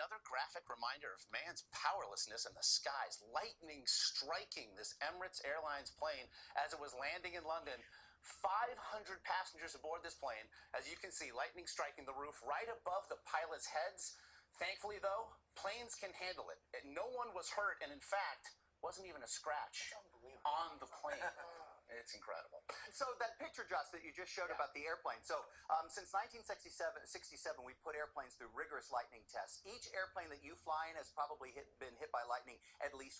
another graphic reminder of man's powerlessness in the skies. Lightning striking this Emirates Airlines plane as it was landing in London. 500 passengers aboard this plane. As you can see, lightning striking the roof right above the pilots' heads. Thankfully, though, planes can handle it. No one was hurt, and in fact, wasn't even a scratch on the plane. It's incredible. So that picture, Josh, that you just showed about the airplane. So since 1967, we put airplanes through rigorous lightning tests. Each airplane that you fly in has probably been hit by lightning at least